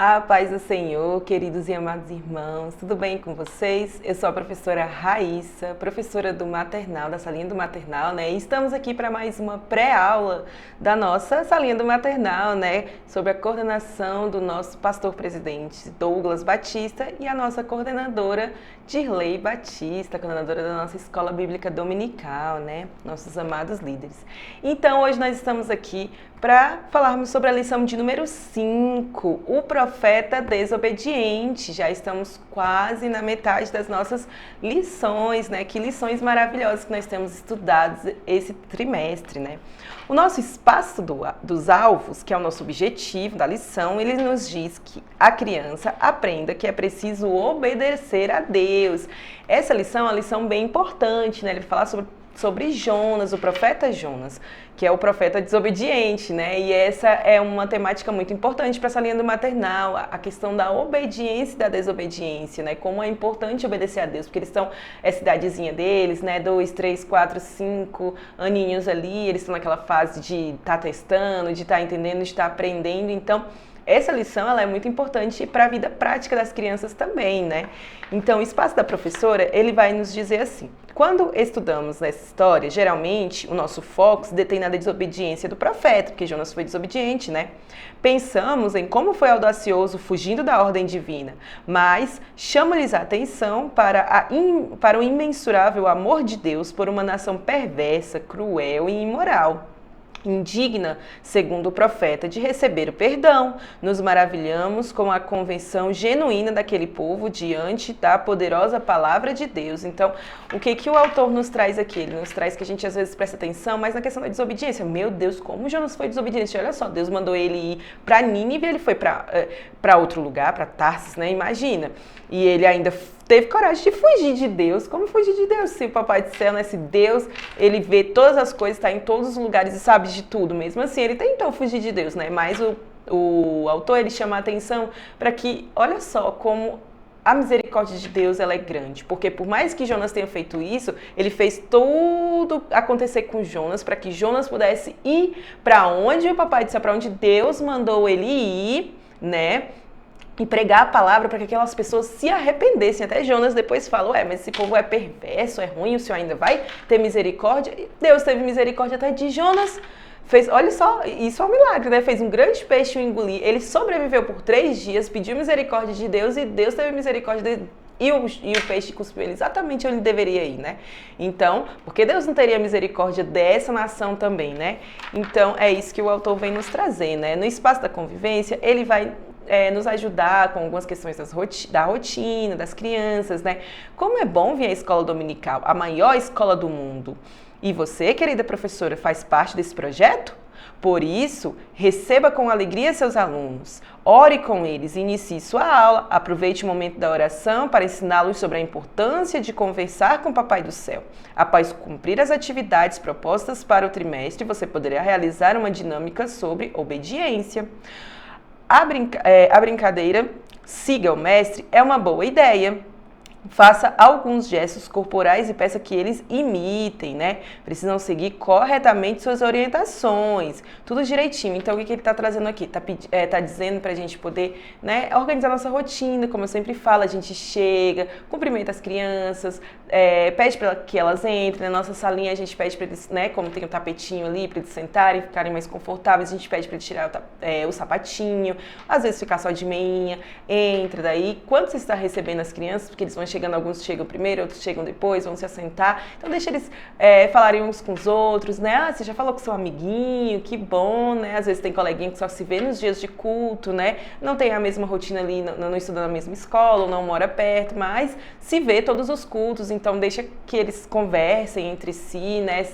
Olá, paz do Senhor, queridos e amados irmãos, tudo bem com vocês? Eu sou a professora Raíssa, professora do maternal, da salinha do maternal, né? E estamos aqui para mais uma pré-aula da nossa salinha do maternal, né? Sob a coordenação do nosso pastor-presidente Douglas Batista e a nossa coordenadora Dirley Batista, coordenadora da nossa escola bíblica dominical, né? Nossos amados líderes. Então, hoje nós estamos aqui para falarmos sobre a lição de número 5, o profeta desobediente. Já estamos quase na metade das nossas lições, né? Que lições maravilhosas que nós temos estudado esse trimestre, né? O nosso espaço dos alvos, que é o nosso objetivo da lição, ele nos diz que a criança aprenda que é preciso obedecer a Deus. Essa lição é uma lição bem importante, né? Ele fala sobre Jonas, o profeta Jonas, que é o profeta desobediente, né? E essa é uma temática muito importante para essa linha do maternal, a questão da obediência e da desobediência, né? Como é importante obedecer a Deus, porque eles estão, é a cidadezinha deles, né? 2, 3, 4, 5 aninhos ali, eles estão naquela fase de estar testando, de estar entendendo, de estar aprendendo, então essa lição ela é muito importante para a vida prática das crianças também, né? Então, o espaço da professora, ele vai nos dizer assim: quando estudamos essa história, geralmente o nosso foco se detém na desobediência do profeta, porque Jonas foi desobediente, né? Pensamos em como foi audacioso fugindo da ordem divina, mas chamo-lhes a atenção para o imensurável amor de Deus por uma nação perversa, cruel e imoral. Indigna, segundo o profeta, de receber o perdão. Nos maravilhamos com a convenção genuína daquele povo diante da poderosa palavra de Deus. Então, o que o autor nos traz aqui? Ele nos traz que a gente às vezes presta atenção, mas na questão da desobediência. Meu Deus, como Jonas foi desobediente. Olha só, Deus mandou ele ir para Nínive, ele foi para outro lugar, para Tarsis, né? Imagina. E ele ainda teve coragem de fugir de Deus. Como fugir de Deus? Se o Papai do Céu, né? Se Deus, ele vê todas as coisas, está em todos os lugares e sabe de tudo. Mesmo assim, ele tentou fugir de Deus, né? Mas o autor, ele chama a atenção para que, olha só, como a misericórdia de Deus, ela é grande. Porque por mais que Jonas tenha feito isso, ele fez tudo acontecer com Jonas para que Jonas pudesse ir para onde o Papai do Céu, para onde Deus mandou ele ir, né? E pregar a palavra para que aquelas pessoas se arrependessem. Até Jonas depois falou, mas esse povo é perverso, é ruim, o Senhor ainda vai ter misericórdia? E Deus teve misericórdia até de Jonas. Olha só, isso é um milagre, né? Fez um grande peixe o engolir. Ele sobreviveu por 3 dias, pediu misericórdia de Deus e Deus teve misericórdia dele. E o peixe cuspiu ele exatamente onde ele deveria ir, né? Então, porque Deus não teria misericórdia dessa nação também, né? Então, é isso que o autor vem nos trazer, né? No espaço da convivência, ele vai nos ajudar com algumas questões da rotina, das crianças, né? Como é bom vir à escola dominical, a maior escola do mundo. E você, querida professora, faz parte desse projeto? Por isso, receba com alegria seus alunos, ore com eles, inicie sua aula, aproveite o momento da oração para ensiná-los sobre a importância de conversar com o Papai do Céu. Após cumprir as atividades propostas para o trimestre, você poderá realizar uma dinâmica sobre obediência. A brincadeira siga o mestre é uma boa ideia. Faça alguns gestos corporais e peça que eles imitem, né? Precisam seguir corretamente suas orientações, tudo direitinho. Então, o que ele está trazendo aqui? Tá dizendo para a gente poder, né, organizar nossa rotina, como eu sempre falo, a gente chega, cumprimenta as crianças, pede para que elas entrem na nossa salinha, a gente pede para eles, né, como tem o tapetinho ali, para eles sentarem, ficarem mais confortáveis, a gente pede para eles tirar o sapatinho, às vezes ficar só de meinha, entra daí. Quando você está recebendo as crianças, porque eles vão chegando, alguns chegam primeiro, outros chegam depois, vão se assentar. Então deixa eles falarem uns com os outros, né? Você já falou com seu amiguinho, que bom, né? Às vezes tem coleguinha que só se vê nos dias de culto, né? Não tem a mesma rotina ali, não estuda na mesma escola, ou não mora perto, mas se vê todos os cultos, então deixa que eles conversem entre si, né?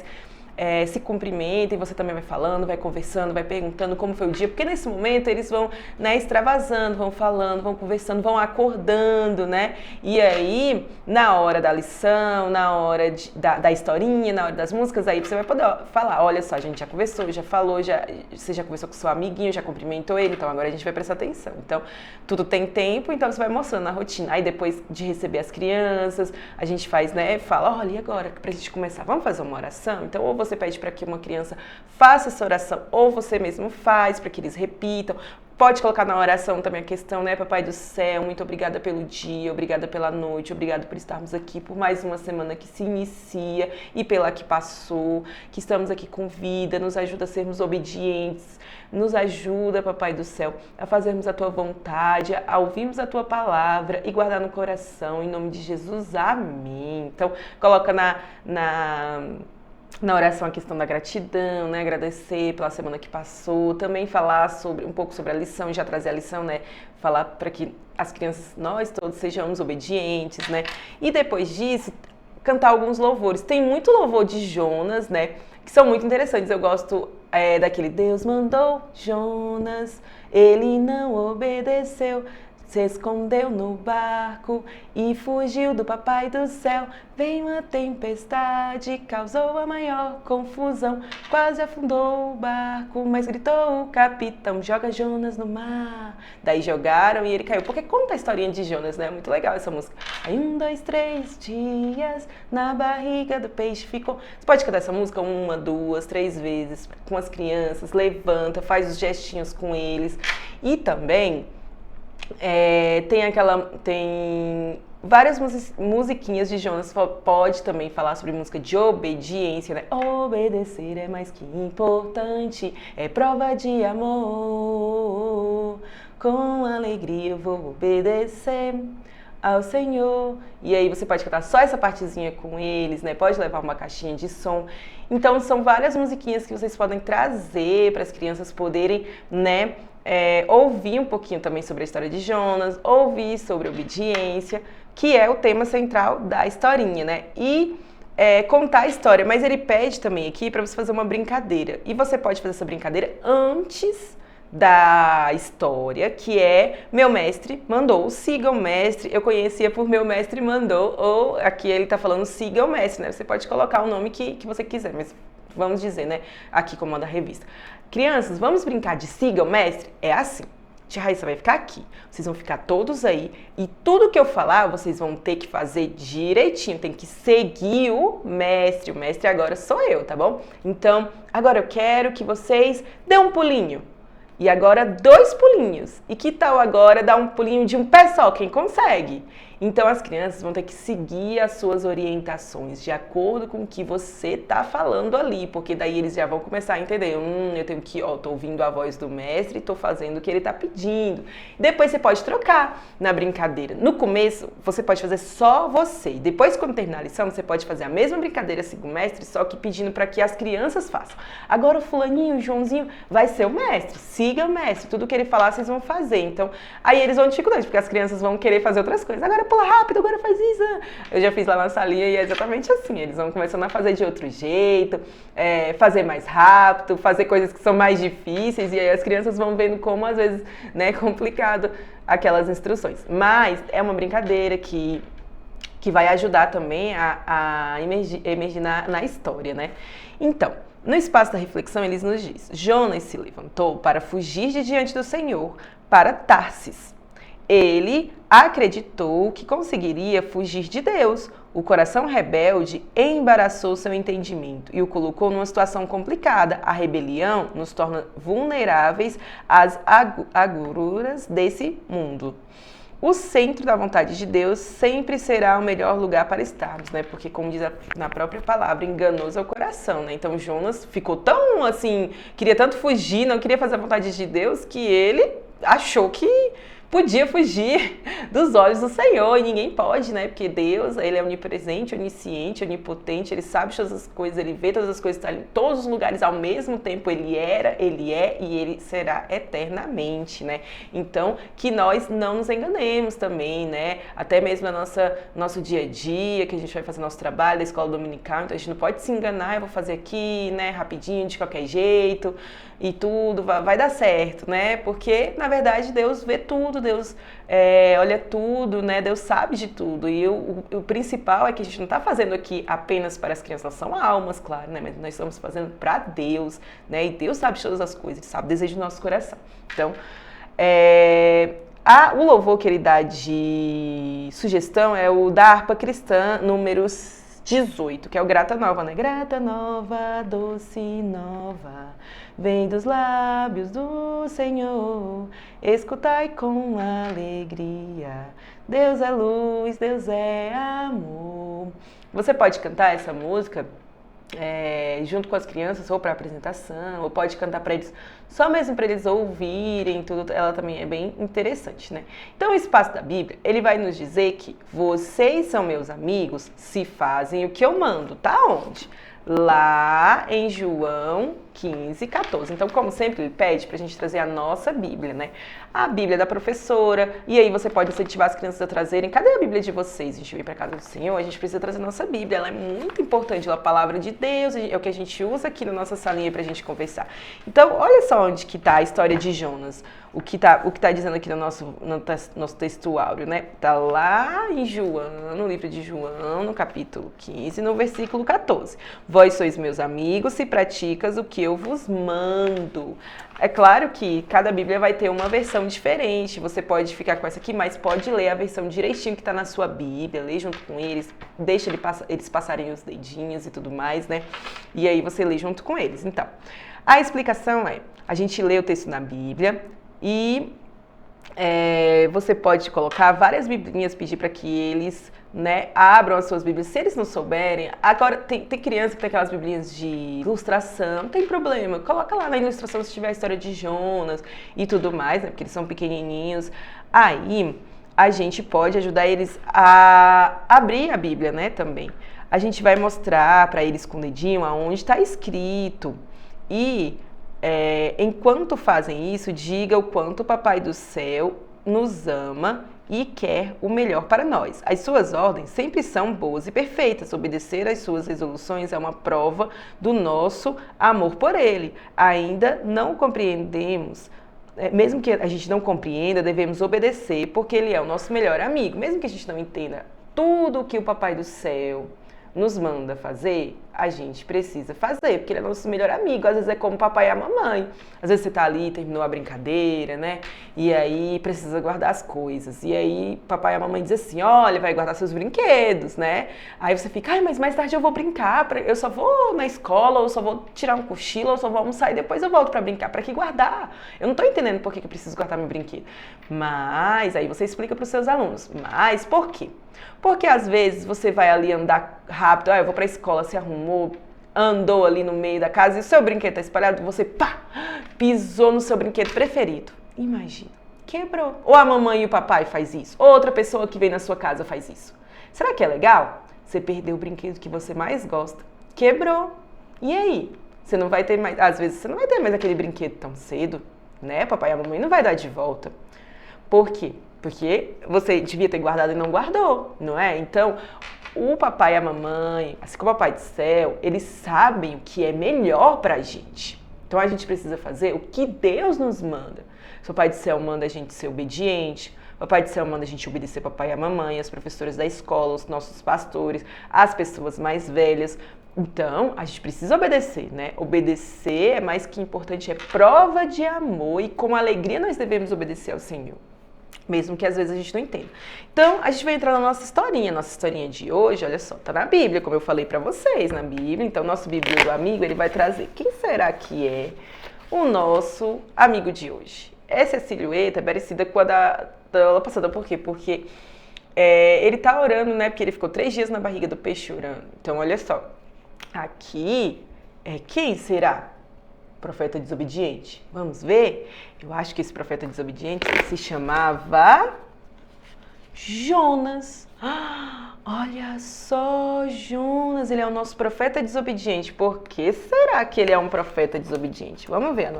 Se cumprimentem, você também vai falando, vai conversando, vai perguntando como foi o dia, porque nesse momento eles vão, né, extravasando, vão falando, vão conversando, vão acordando, né? E aí, na hora da lição, na hora da historinha, na hora das músicas, aí você vai poder falar, olha só, a gente já conversou, já falou, você já conversou com seu amiguinho, já cumprimentou ele, então agora a gente vai prestar atenção. Então, tudo tem tempo, então você vai mostrando a rotina. Aí depois de receber as crianças, a gente faz, né, fala, olha, e agora, pra gente começar, vamos fazer uma oração? Então, ou você pede para que uma criança faça essa oração, ou você mesmo faz para que eles repitam. Pode colocar na oração também a questão, né? Papai do céu, muito obrigada pelo dia, obrigada pela noite, obrigado por estarmos aqui por mais uma semana que se inicia e pela que passou, que estamos aqui com vida, nos ajuda a sermos obedientes, nos ajuda, Papai do céu, a fazermos a Tua vontade, a ouvirmos a Tua palavra e guardar no coração, em nome de Jesus, amém. Então, coloca na oração a questão da gratidão, né? Agradecer pela semana que passou, também falar um pouco sobre a lição, já trazer a lição, né? Falar para que as crianças, nós todos, sejamos obedientes, né? E depois disso, cantar alguns louvores. Tem muito louvor de Jonas, né? Que são muito interessantes. Eu gosto daquele Deus mandou Jonas, ele não obedeceu, se escondeu no barco e fugiu do papai do céu. Veio uma tempestade, causou a maior confusão. Quase afundou o barco, mas gritou o capitão: joga Jonas no mar. Daí jogaram e ele caiu. Porque conta a historinha de Jonas, né? Muito legal essa música. Aí 1, 2, 3 dias na barriga do peixe ficou. Você pode cantar essa música 1, 2, 3 vezes com as crianças. Levanta, faz os gestinhos com eles. E também tem várias musiquinhas de Jonas. Pode também falar sobre música de obediência, né? Obedecer é mais que importante, é prova de amor. Com alegria eu vou obedecer ao Senhor. E aí você pode cantar só essa partezinha com eles, né? Pode levar uma caixinha de som. Então são várias musiquinhas que vocês podem trazer para as crianças poderem, né? Ouvir um pouquinho também sobre a história de Jonas, ouvir sobre obediência, que é o tema central da historinha, né? E contar a história, mas ele pede também aqui para você fazer uma brincadeira. E você pode fazer essa brincadeira antes da história, que é Meu Mestre Mandou. Siga o Mestre, eu conhecia por Meu Mestre Mandou, ou aqui ele tá falando Siga o Mestre, né? Você pode colocar o nome que você quiser, mas vamos dizer, né? Aqui como manda a revista. Crianças, vamos brincar de Siga o Mestre? É assim. Tia Raíssa vai ficar aqui, vocês vão ficar todos aí e tudo que eu falar vocês vão ter que fazer direitinho, tem que seguir o mestre agora sou eu, tá bom? Então, agora eu quero que vocês dêem um pulinho e agora 2 pulinhos e que tal agora dar um pulinho de um pé só, quem consegue? Então as crianças vão ter que seguir as suas orientações de acordo com o que você tá falando ali, porque daí eles já vão começar a entender, eu tenho que, tô ouvindo a voz do mestre e tô fazendo o que ele tá pedindo. Depois você pode trocar na brincadeira. No começo, você pode fazer só você. Depois, quando terminar a lição, você pode fazer a mesma brincadeira siga o mestre, só que pedindo para que as crianças façam. Agora o fulaninho, o Joãozinho, vai ser o mestre. Siga o mestre. Tudo que ele falar, vocês vão fazer. Então, aí eles vão ter dificuldade, porque as crianças vão querer fazer outras coisas. Agora pula rápido, agora faz isso. Eu já fiz lá na salinha e é exatamente assim. Eles vão começando a fazer de outro jeito, fazer mais rápido, fazer coisas que são mais difíceis. E aí as crianças vão vendo como, às vezes, né, é complicado aquelas instruções. Mas é uma brincadeira que vai ajudar também a emergir na história, né? Então, no espaço da reflexão, eles nos diz: Jonas se levantou para fugir de diante do Senhor para Tarsis. Ele acreditou que conseguiria fugir de Deus. O coração rebelde embaraçou seu entendimento e o colocou numa situação complicada. A rebelião nos torna vulneráveis às agruras desse mundo. O centro da vontade de Deus sempre será o melhor lugar para estarmos, né? Porque, como diz na própria palavra, enganoso é o coração, né? Então, Jonas ficou tão, assim, queria tanto fugir, não queria fazer a vontade de Deus, que ele achou que podia fugir dos olhos do Senhor, e ninguém pode, né? Porque Deus, ele é onipresente, onisciente, onipotente, ele sabe todas as coisas, ele vê todas as coisas, está em todos os lugares ao mesmo tempo, ele era, ele é e ele será eternamente, né? Então, que nós não nos enganemos também, né? Até mesmo no nosso dia a dia, que a gente vai fazer nosso trabalho da escola dominical, então a gente não pode se enganar, eu vou fazer aqui, né, rapidinho, de qualquer jeito, e tudo vai dar certo, né? Porque, na verdade, Deus vê tudo, Deus olha tudo, né? Deus sabe de tudo. E o principal é que a gente não está fazendo aqui apenas para as crianças, elas são almas, claro, né? Mas nós estamos fazendo para Deus, né? E Deus sabe de todas as coisas, Ele sabe o desejo do nosso coração. Então, o louvor que ele dá de sugestão é o da harpa cristã, números 18, que é o Grata Nova, né? Grata Nova, doce nova, vem dos lábios do Senhor, escutai com alegria, Deus é luz, Deus é amor. Você pode cantar essa música junto com as crianças ou para apresentação, ou pode cantar para eles só mesmo para eles ouvirem tudo. Ela também é bem interessante, né? Então o espaço da Bíblia, ele vai nos dizer que vocês são meus amigos se fazem o que eu mando. Tá onde? Lá em João 15, 14. Então, como sempre, ele pede pra gente trazer a nossa Bíblia, né? A Bíblia da professora. E aí você pode incentivar as crianças a trazerem. Cadê a Bíblia de vocês? A gente vem pra casa do Senhor, a gente precisa trazer a nossa Bíblia. Ela é muito importante, ela é a palavra de Deus, é o que a gente usa aqui na nossa salinha pra gente conversar. Então, olha só onde que tá a história de Jonas. O que tá dizendo aqui no nosso texto áureo, né? Tá lá em João, no livro de João, no capítulo 15, no versículo 14. Vós sois meus amigos se praticas o que eu vos mando. É claro que cada Bíblia vai ter uma versão diferente. Você pode ficar com essa aqui, mas pode ler a versão direitinho que está na sua Bíblia, lê junto com eles, deixa eles passarem os dedinhos e tudo mais, né? E aí você lê junto com eles. Então, a explicação é, a gente lê o texto na Bíblia e você pode colocar várias biblinhas, pedir para que eles, né, abram as suas bíblias. Se eles não souberem, agora tem criança que tem aquelas biblinhas de ilustração, não tem problema, coloca lá na ilustração se tiver a história de Jonas e tudo mais, né, porque eles são pequenininhos. Aí a gente pode ajudar eles a abrir a Bíblia, né, também. A gente vai mostrar para eles com o dedinho aonde está escrito e enquanto fazem isso, diga o quanto o Papai do Céu nos ama e quer o melhor para nós. As suas ordens sempre são boas e perfeitas. Obedecer às suas resoluções é uma prova do nosso amor por Ele. Ainda não compreendemos, mesmo que a gente não compreenda, devemos obedecer, porque Ele é o nosso melhor amigo. Mesmo que a gente não entenda tudo o que o Papai do Céu nos manda fazer, a gente precisa fazer, porque ele é nosso melhor amigo. Às vezes é como o papai e a mamãe. Às vezes você tá ali, terminou a brincadeira, né? E aí precisa guardar as coisas. E aí papai e a mamãe dizem assim, olha, vai guardar seus brinquedos, né? Aí você fica, mas mais tarde eu vou brincar, eu só vou na escola, ou só vou tirar um cochilo, ou só vou almoçar e depois eu volto pra brincar. Pra que guardar? Eu não tô entendendo por que eu preciso guardar meu brinquedo. Mas, aí você explica pros seus alunos, mas por quê? Porque às vezes você vai ali andar rápido, eu vou pra escola, se arrumou, andou ali no meio da casa e o seu brinquedo tá espalhado, você pisou no seu brinquedo preferido. Imagina, quebrou. Ou a mamãe e o papai faz isso, ou outra pessoa que vem na sua casa faz isso. Será que é legal? Você perdeu o brinquedo que você mais gosta, quebrou. E aí? Você não vai ter mais, às vezes você não vai ter mais aquele brinquedo tão cedo, né? Papai e a mamãe não vai dar de volta. Por quê? Porque você devia ter guardado e não guardou, não é? Então, o papai e a mamãe, assim como o Papai do Céu, eles sabem o que é melhor pra gente. Então, a gente precisa fazer o que Deus nos manda. O Papai do Céu manda a gente ser obediente, o Papai do Céu manda a gente obedecer ao papai e a mamãe, as professoras da escola, os nossos pastores, as pessoas mais velhas. Então, a gente precisa obedecer, né? Obedecer é mais que importante, é prova de amor e com alegria nós devemos obedecer ao Senhor. Mesmo que às vezes a gente não entenda. Então, a gente vai entrar na nossa historinha. Nossa historinha de hoje, olha só, tá na Bíblia, como eu falei pra vocês, na Bíblia. Então, nosso Bíblia do amigo, ele vai trazer quem será que é o nosso amigo de hoje. Essa silhueta é parecida com a da aula passada. Por quê? Porque ele tá orando, né? Porque ele ficou 3 dias na barriga do peixe orando. Então, olha só. Aqui, quem será? Profeta desobediente. Vamos ver? Eu acho que esse profeta desobediente se chamava Jonas. Olha só, Jonas, ele é o nosso profeta desobediente. Por que será que ele é um profeta desobediente? Vamos ver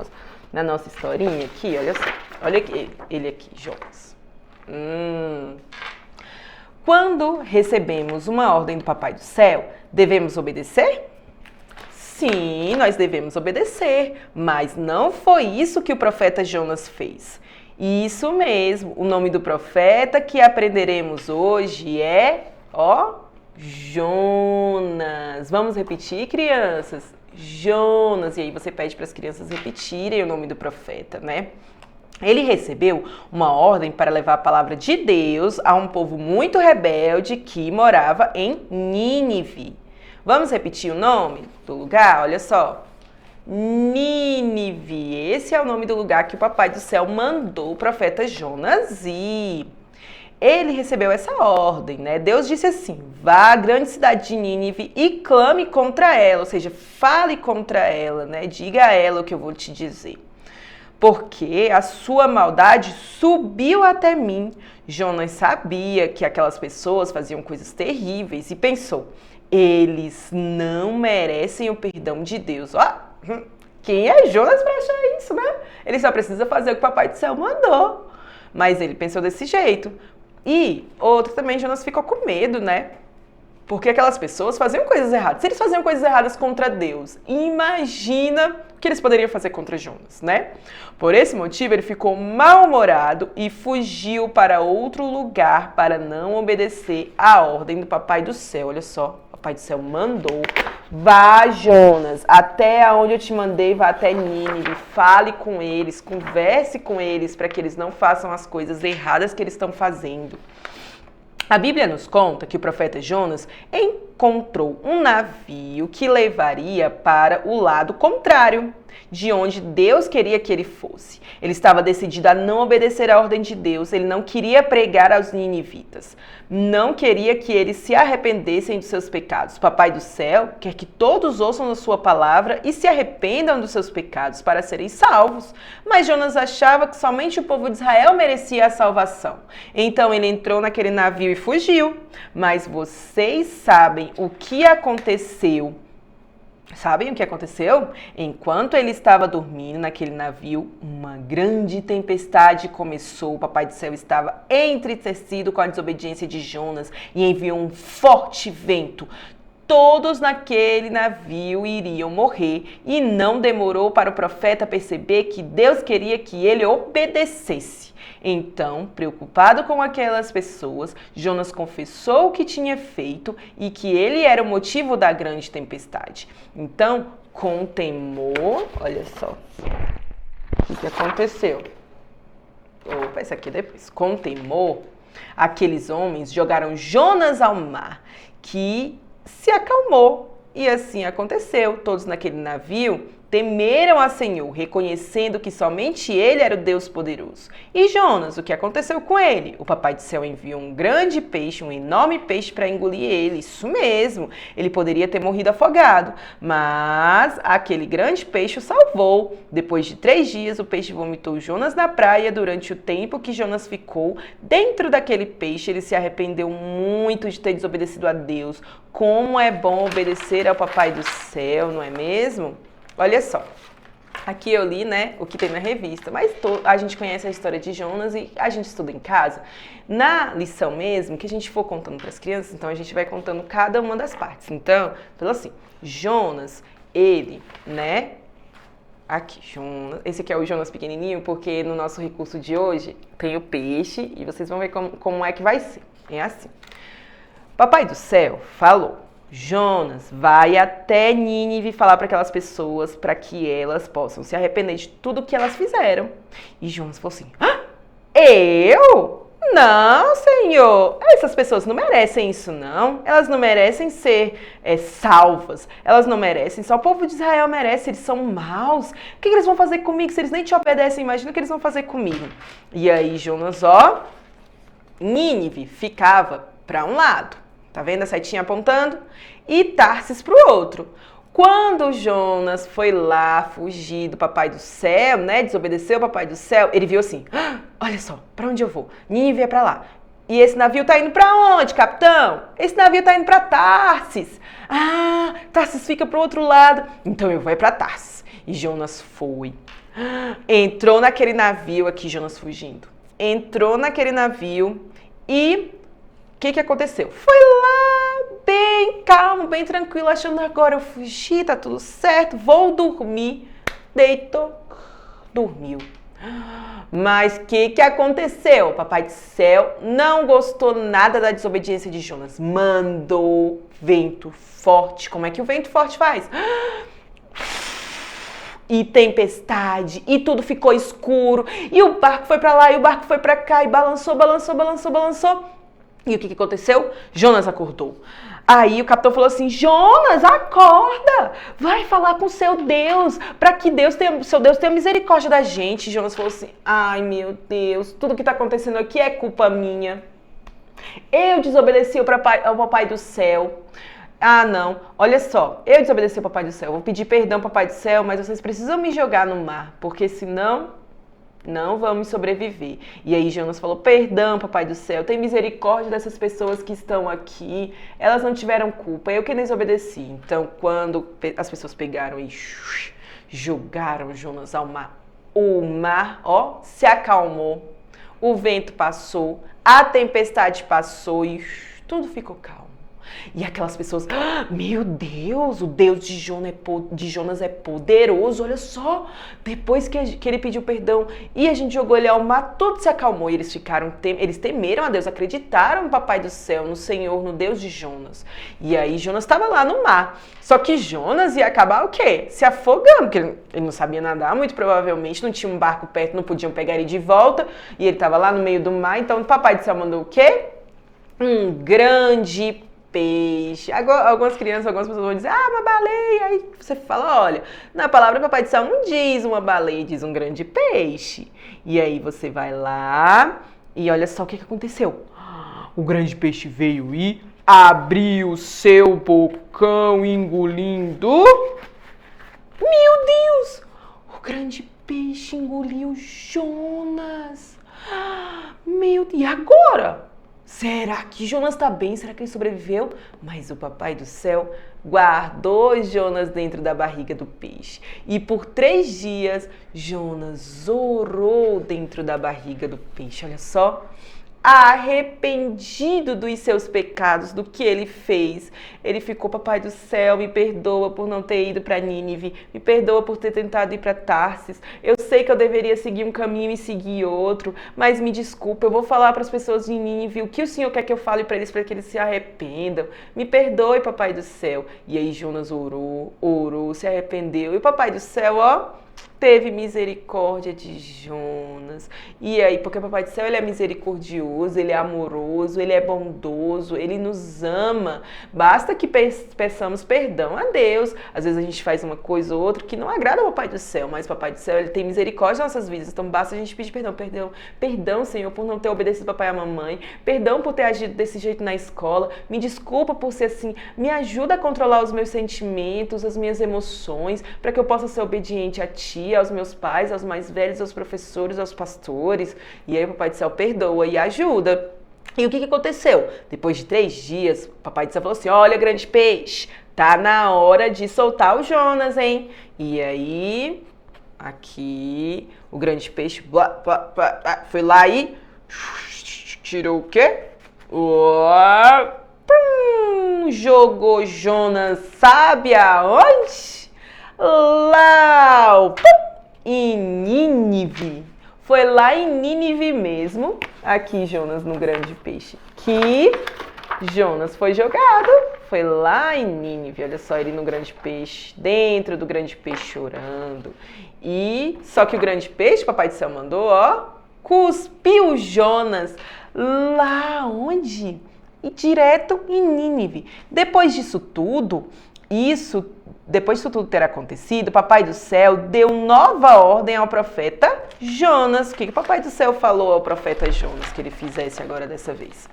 na nossa historinha aqui, olha só. Olha aqui, ele aqui, Jonas. Quando recebemos uma ordem do Papai do Céu, devemos obedecer? Sim, nós devemos obedecer, mas não foi isso que o profeta Jonas fez. Isso mesmo, o nome do profeta que aprenderemos hoje é, Jonas. Vamos repetir, crianças? Jonas. E aí você pede para as crianças repetirem o nome do profeta, né? Ele recebeu uma ordem para levar a palavra de Deus a um povo muito rebelde que morava em Nínive. Vamos repetir o nome do lugar? Olha só. Nínive. Esse é o nome do lugar que o Papai do Céu mandou o profeta Jonas ir. Ele recebeu essa ordem, né? Deus disse assim: vá à grande cidade de Nínive e clame contra ela, ou seja, fale contra ela, né? Diga a ela o que eu vou te dizer. Porque a sua maldade subiu até mim. Jonas sabia que aquelas pessoas faziam coisas terríveis e pensou: eles não merecem o perdão de Deus. Ó, quem é Jonas para achar isso, né? Ele só precisa fazer o que o Papai do Céu mandou. Mas ele pensou desse jeito. E outro também, Jonas ficou com medo, né? Porque aquelas pessoas faziam coisas erradas. Se eles faziam coisas erradas contra Deus, imagina o que eles poderiam fazer contra Jonas, né? Por esse motivo, ele ficou mal-humorado e fugiu para outro lugar para não obedecer à ordem do Papai do Céu. Olha só, o Papai do Céu mandou: vá, Jonas, até onde eu te mandei, vá até Nínive, fale com eles, converse com eles para que eles não façam as coisas erradas que eles estão fazendo. A Bíblia nos conta que o profeta Jonas encontrou um navio que levaria para o lado contrário de onde Deus queria que ele fosse. Ele estava decidido a não obedecer à ordem de Deus, ele não queria pregar aos ninivitas, não queria que eles se arrependessem dos seus pecados. Papai do Céu quer que todos ouçam a sua palavra e se arrependam dos seus pecados para serem salvos. Mas Jonas achava que somente o povo de Israel merecia a salvação. Então ele entrou naquele navio e fugiu. Mas vocês sabem o que aconteceu. Sabem o que aconteceu? Enquanto ele estava dormindo naquele navio, uma grande tempestade começou. O Papai do Céu estava entristecido com a desobediência de Jonas e enviou um forte vento. Todos naquele navio iriam morrer e não demorou para o profeta perceber que Deus queria que ele obedecesse. Então, preocupado com aquelas pessoas, Jonas confessou o que tinha feito e que ele era o motivo da grande tempestade. Então, com temor, olha só o que aconteceu. Opa, essa aqui depois. Com temor, aqueles homens jogaram Jonas ao mar, que se acalmou. E assim aconteceu. Todos naquele navio temeram a Senhor, reconhecendo que somente Ele era o Deus poderoso. E Jonas, o que aconteceu com ele? O Papai do Céu enviou um grande peixe, um enorme peixe para engolir ele. Isso mesmo, ele poderia ter morrido afogado, mas aquele grande peixe o salvou. Depois de 3 dias, o peixe vomitou Jonas na praia. Durante o tempo que Jonas ficou dentro daquele peixe, ele se arrependeu muito de ter desobedecido a Deus. Como é bom obedecer ao Papai do Céu, não é mesmo? Olha só, aqui eu li, né, o que tem na revista, mas a gente conhece a história de Jonas e a gente estuda em casa. Na lição mesmo, que a gente for contando para as crianças, então a gente vai contando cada uma das partes. Então, falou assim, Jonas, ele, né, aqui, Jonas, esse aqui é o Jonas pequenininho, porque no nosso recurso de hoje tem o peixe e vocês vão ver como é que vai ser. É assim, Papai do Céu falou: Jonas, vai até Nínive falar para aquelas pessoas para que elas possam se arrepender de tudo que elas fizeram. E Jonas falou assim: eu? Não, Senhor. Essas pessoas não merecem isso, não. Elas não merecem ser salvas. Elas não merecem. Só o povo de Israel merece. Eles são maus. O que eles vão fazer comigo se eles nem te obedecem? Imagina o que eles vão fazer comigo. E aí Jonas, ó, Nínive ficava para um lado. Tá vendo a setinha apontando? E Tarsis para o outro. Quando Jonas foi lá fugir do Papai do Céu, né, desobedeceu o Papai do Céu, ele viu assim, olha só, para onde eu vou? Nínive é para lá. E esse navio tá indo para onde, capitão? Esse navio tá indo para Tarsis. Ah, Tarsis fica pro outro lado. Então eu vou para Tarsis. E Jonas foi. Entrou naquele navio aqui, Jonas fugindo. Entrou naquele navio e o que aconteceu? Foi lá, bem calmo, bem tranquilo, achando agora eu fugi, tá tudo certo, vou dormir. Deitou, dormiu. Mas o que aconteceu? O Papai do Céu não gostou nada da desobediência de Jonas. Mandou vento forte. Como é que o vento forte faz? e tempestade, e tudo ficou escuro, e o barco foi para lá, e o barco foi para cá, e balançou, balançou, balançou, balançou. E o que aconteceu? Jonas acordou. Aí o capitão falou assim: Jonas, acorda! Vai falar com seu Deus, para que seu Deus tenha misericórdia da gente. Jonas falou assim: ai meu Deus, tudo que está acontecendo aqui é culpa minha. Eu desobedeci ao papai do céu. Ah, não. Olha só, eu desobedeci ao papai do céu. Vou pedir perdão, papai do céu, mas vocês precisam me jogar no mar, porque senão não vamos sobreviver. E aí Jonas falou: perdão, papai do céu, tem misericórdia dessas pessoas que estão aqui. Elas não tiveram culpa, eu que desobedeci. Então, quando as pessoas pegaram e jogaram Jonas ao mar, o mar, ó, se acalmou. O vento passou, a tempestade passou e tudo ficou calmo. E aquelas pessoas: meu Deus, o Deus de Jonas é poderoso, olha só. Depois que ele pediu perdão e a gente jogou ele ao mar, tudo se acalmou. E eles temeram a Deus, acreditaram no Papai do Céu, no Senhor, no Deus de Jonas. E aí Jonas estava lá no mar. Só que Jonas ia acabar o quê? Se afogando, porque ele não sabia nadar, muito provavelmente, não tinha um barco perto, não podiam pegar ele de volta. E ele estava lá no meio do mar, então o Papai do Céu mandou o quê? Um grande peixe. Agora, algumas pessoas vão dizer: uma baleia. Aí você fala: olha, na palavra do Papai do Céu não diz uma baleia, diz um grande peixe. E aí você vai lá e olha só o que aconteceu. O grande peixe veio e abriu seu bocão, engolindo. Meu Deus! O grande peixe engoliu Jonas. E agora? Será que Jonas está bem? Será que ele sobreviveu? Mas o Papai do Céu guardou Jonas dentro da barriga do peixe. E por 3 dias, Jonas orou dentro da barriga do peixe. Olha só. Arrependido dos seus pecados, do que ele fez. Ele ficou: Papai do Céu, me perdoa por não ter ido para Nínive, me perdoa por ter tentado ir para Tarsis. Eu sei que eu deveria seguir um caminho e seguir outro, mas me desculpa, eu vou falar para as pessoas de Nínive o que o Senhor quer que eu fale para que eles se arrependam. Me perdoe, Papai do Céu. E aí Jonas orou, se arrependeu. E o Papai do Céu, teve misericórdia de Jonas. E aí, porque o Papai do Céu, ele é misericordioso, ele é amoroso, ele é bondoso, ele nos ama. Basta que peçamos perdão a Deus. Às vezes a gente faz uma coisa ou outra que não agrada ao Papai do Céu, mas o Papai do Céu, ele tem misericórdia nas nossas vidas. Então basta a gente pedir perdão. Perdão, Senhor, por não ter obedecido papai e a mamãe. Perdão por ter agido desse jeito na escola. Me desculpa por ser assim. Me ajuda a controlar os meus sentimentos, as minhas emoções, para que eu possa ser obediente a Ti, aos meus pais, aos mais velhos, aos professores, aos pastores. E aí o Papai do Céu perdoa e ajuda. E o que aconteceu? Depois de 3 dias, o Papai do Céu falou assim: olha, grande peixe, tá na hora de soltar o Jonas, hein? E aí, aqui, o grande peixe foi lá e tirou o quê? Jogou Jonas, sabe aonde? Lá, em Nínive. Foi lá em Nínive mesmo, aqui Jonas no grande peixe, que Jonas foi jogado. Foi lá em Nínive, olha só, ele no grande peixe, dentro do grande peixe chorando. E só que o grande peixe, Papai do Céu mandou, cuspiu Jonas lá onde? E direto em Nínive. Depois disso tudo ter acontecido, o Papai do Céu deu nova ordem ao profeta Jonas. O que o Papai do Céu falou ao profeta Jonas que ele fizesse agora dessa vez?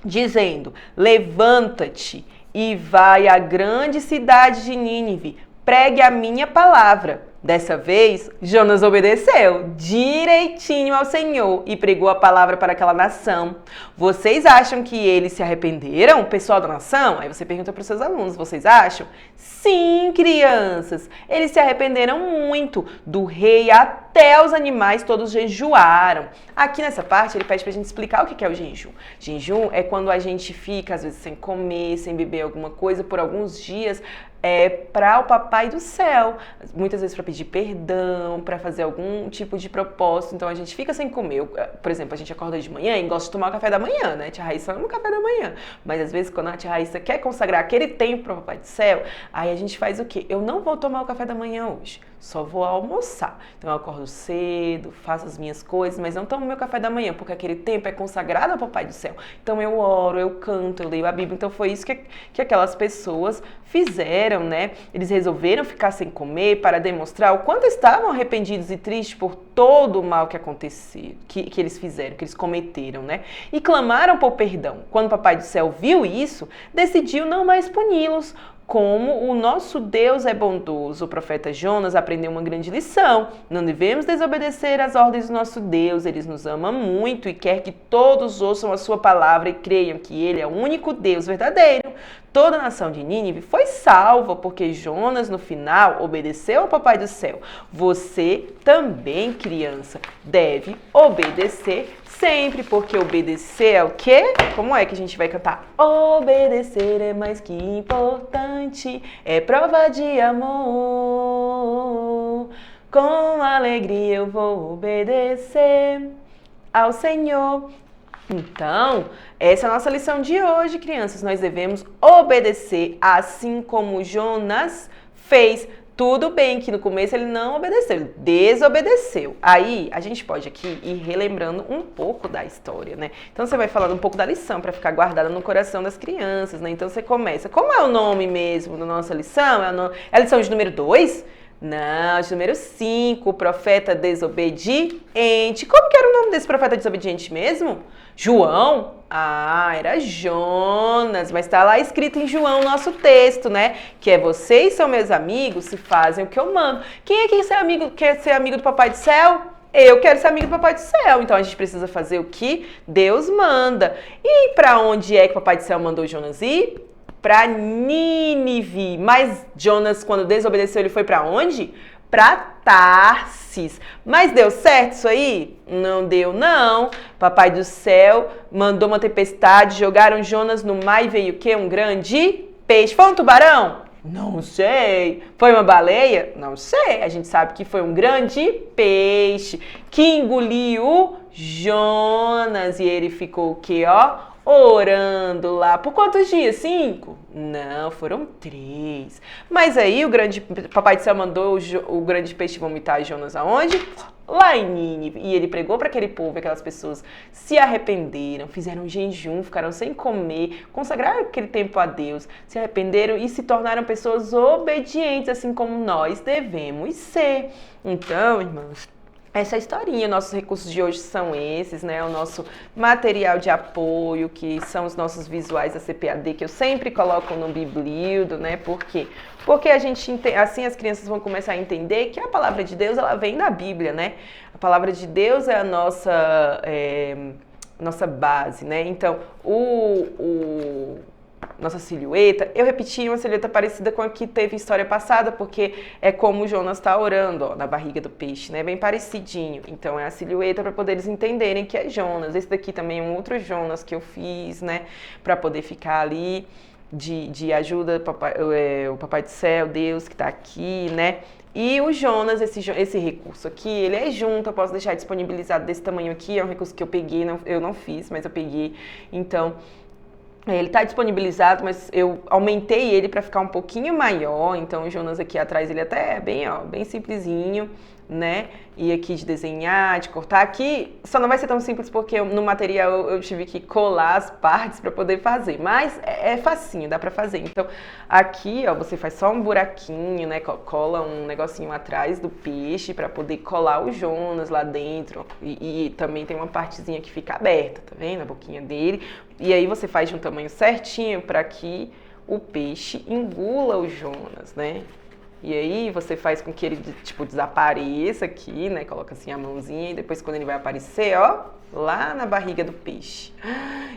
Dizendo: levanta-te e vai à grande cidade de Nínive, pregue a minha palavra. Dessa vez, Jonas obedeceu direitinho ao Senhor e pregou a palavra para aquela nação. Vocês acham que eles se arrependeram, pessoal da nação? Aí você pergunta para os seus alunos: vocês acham? Sim, crianças, eles se arrependeram muito. Do rei até os animais todos jejuaram. Aqui nessa parte ele pede para a gente explicar o que é o jejum. Jejum é quando a gente fica, às vezes, sem comer, sem beber alguma coisa por alguns dias, para o Papai do Céu, muitas vezes para pedir perdão, para fazer algum tipo de propósito. Então a gente fica sem comer. Por exemplo, a gente acorda de manhã e gosta de tomar o café da manhã, né? Tia Raíssa ama o café da manhã. Mas às vezes quando a tia Raíssa quer consagrar aquele tempo para o Papai do Céu, aí a gente faz o quê? Eu não vou tomar o café da manhã hoje. só vou almoçar. Então eu acordo cedo, faço as minhas coisas, mas não tomo meu café da manhã, porque aquele tempo é consagrado ao Papai do Céu. Então eu oro, eu canto, eu leio a Bíblia. Então foi isso que aquelas pessoas fizeram, né? Eles resolveram ficar sem comer para demonstrar o quanto estavam arrependidos e tristes por todo o mal que aconteceu, que eles fizeram, que eles cometeram, né? E clamaram por perdão. Quando o Papai do Céu viu isso, decidiu não mais puni-los. Como o nosso Deus é bondoso, o profeta Jonas aprendeu uma grande lição. Não devemos desobedecer às ordens do nosso Deus. Ele nos ama muito e quer que todos ouçam a sua palavra e creiam que Ele é o único Deus verdadeiro. Toda a nação de Nínive foi salva porque Jonas, no final, obedeceu ao Papai do Céu. Você também, criança, deve obedecer sempre, porque obedecer é o quê? Como é que a gente vai cantar? Obedecer é mais que importante, é prova de amor. Com alegria eu vou obedecer ao Senhor. Então, essa é a nossa lição de hoje, crianças. Nós devemos obedecer, assim como Jonas fez. Tudo bem que no começo ele não obedeceu, ele desobedeceu. Aí a gente pode aqui ir relembrando um pouco da história, né? Então você vai falando um pouco da lição para ficar guardada no coração das crianças, né? Então você começa. Como é o nome mesmo da nossa lição? É a lição de número 2? Não, de número 5, o profeta desobediente. Como que era o nome desse profeta desobediente mesmo? João? Ah, era Jonas, mas está lá escrito em João, nosso texto, né? Que é: vocês são meus amigos se fazem o que eu mando. Quem é que quer ser amigo do Papai do Céu? Eu quero ser amigo do Papai do Céu. Então a gente precisa fazer o que Deus manda. E para onde é que o Papai do Céu mandou Jonas ir? Para Nínive. Mas Jonas, quando desobedeceu, ele foi para onde? Para Tarsis. Mas deu certo isso aí? Não deu, não. Papai do Céu mandou uma tempestade, jogaram Jonas no mar e veio o quê? Um grande peixe. Foi um tubarão? Não sei. Foi uma baleia? Não sei. A gente sabe que foi um grande peixe que engoliu Jonas e ele ficou o quê, ó? Orando lá. Por quantos dias? 5? Não, foram 3. Mas aí o grande Papai do Céu mandou o grande peixe vomitar Jonas aonde? Lá em Nínive. E ele pregou para aquele povo, aquelas pessoas se arrependeram, fizeram um jejum, ficaram sem comer, consagraram aquele tempo a Deus, se arrependeram e se tornaram pessoas obedientes, assim como nós devemos ser. Então, irmãos, essa é a historinha. Nossos recursos de hoje são esses, né? O nosso material de apoio, que são os nossos visuais da CPAD, que eu sempre coloco no Bibliodo, né? Por quê? Porque a gente, assim as crianças vão começar a entender que a palavra de Deus, ela vem da Bíblia, né? A palavra de Deus é a nossa base, né? Então, nossa silhueta, eu repeti uma silhueta parecida com a que teve história passada, porque é como o Jonas está orando, ó, na barriga do peixe, né? Bem parecidinho. Então é a silhueta para poder eles entenderem que é Jonas. Esse daqui também é um outro Jonas que eu fiz, né? Para poder ficar ali de ajuda, o Papai do Céu, Deus que está aqui, né? E o Jonas, esse recurso aqui, ele é junto, eu posso deixar disponibilizado desse tamanho aqui, é um recurso que eu peguei, eu não fiz, mas eu peguei. Então, ele está disponibilizado, mas eu aumentei ele para ficar um pouquinho maior. Então o Jonas aqui atrás, ele até é bem simplesinho, né? E aqui de desenhar, de cortar. Aqui só não vai ser tão simples porque no material eu tive que colar as partes para poder fazer. Mas é facinho, dá para fazer. Então aqui, ó, você faz só um buraquinho, né? Cola um negocinho atrás do peixe para poder colar o Jonas lá dentro. E também tem uma partezinha que fica aberta, tá vendo? A boquinha dele. E aí você faz de um tamanho certinho para que o peixe engula o Jonas, né? E aí você faz com que ele, tipo, desapareça aqui, né? Coloca assim a mãozinha e depois quando ele vai aparecer, ó, lá na barriga do peixe.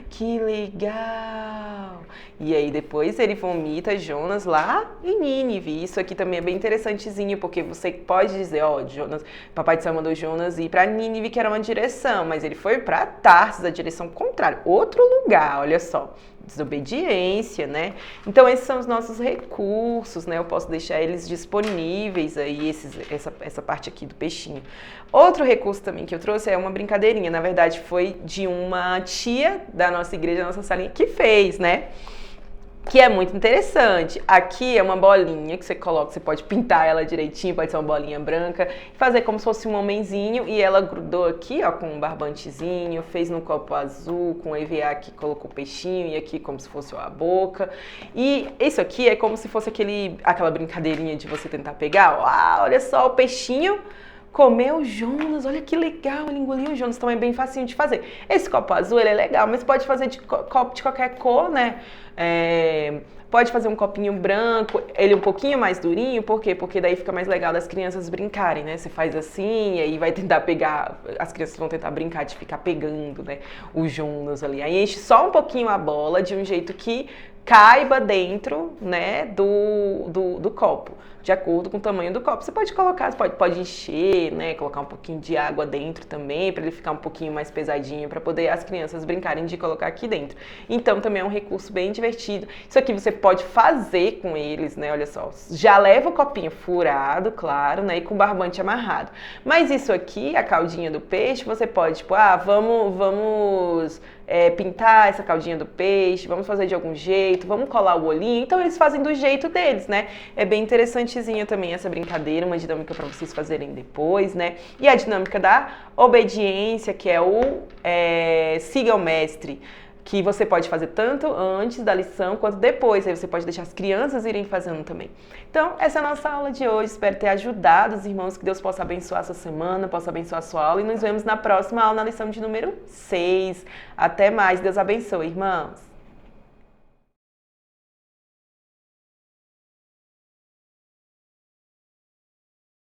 Que legal! E aí depois ele vomita Jonas lá em Nínive. Isso aqui também é bem interessantezinho, porque você pode dizer, ó, Jonas, Papai do Céu mandou Jonas ir para Nínive, que era uma direção, mas ele foi para Tarsis, a direção contrária, outro lugar, olha só. Desobediência, né? Então esses são os nossos recursos, né? Eu posso deixar eles disponíveis aí, essa parte aqui do peixinho. Outro recurso também que eu trouxe é uma brincadeirinha, na verdade foi de uma tia da nossa igreja, da nossa salinha, que fez, né? que é muito interessante. Aqui é uma bolinha que você coloca, você pode pintar ela direitinho, pode ser uma bolinha branca, fazer como se fosse um homenzinho, e ela grudou aqui, ó, com um barbantezinho, fez no copo azul, com EVA aqui, colocou o peixinho, e aqui como se fosse a boca. E isso aqui é como se fosse aquela brincadeirinha de você tentar pegar, ó, olha só o peixinho comeu o Jonas, olha que legal, ele engoliu o Jonas, também é bem facinho de fazer. Esse copo azul, ele é legal, mas pode fazer de copo de qualquer cor, né? Pode fazer um copinho branco, ele um pouquinho mais durinho, por quê? Porque daí fica mais legal das crianças brincarem, né? Você faz assim, e aí vai tentar pegar, as crianças vão tentar brincar de ficar pegando, né, o Jonas ali. Aí enche só um pouquinho a bola, de um jeito que caiba dentro, né, do copo, de acordo com o tamanho do copo. Você pode colocar, pode encher, né, colocar um pouquinho de água dentro também, para ele ficar um pouquinho mais pesadinho, para poder as crianças brincarem de colocar aqui dentro. Então também é um recurso bem divertido. Isso aqui você pode fazer com eles, né, olha só, já leva o copinho furado, claro, né, e com o barbante amarrado. Mas isso aqui, a caldinha do peixe, você pode, tipo, vamos pintar essa caldinha do peixe, vamos fazer de algum jeito, vamos colar o olhinho. Então eles fazem do jeito deles, né? É bem interessantezinha também essa brincadeira, uma dinâmica para vocês fazerem depois, né? E a dinâmica da obediência, que é o siga o mestre, que você pode fazer tanto antes da lição quanto depois. Aí você pode deixar as crianças irem fazendo também. Então, essa é a nossa aula de hoje. Espero ter ajudado os irmãos, que Deus possa abençoar a sua semana, possa abençoar a sua aula. E nos vemos na próxima aula, na lição de número 6. Até mais. Deus abençoe, irmãos.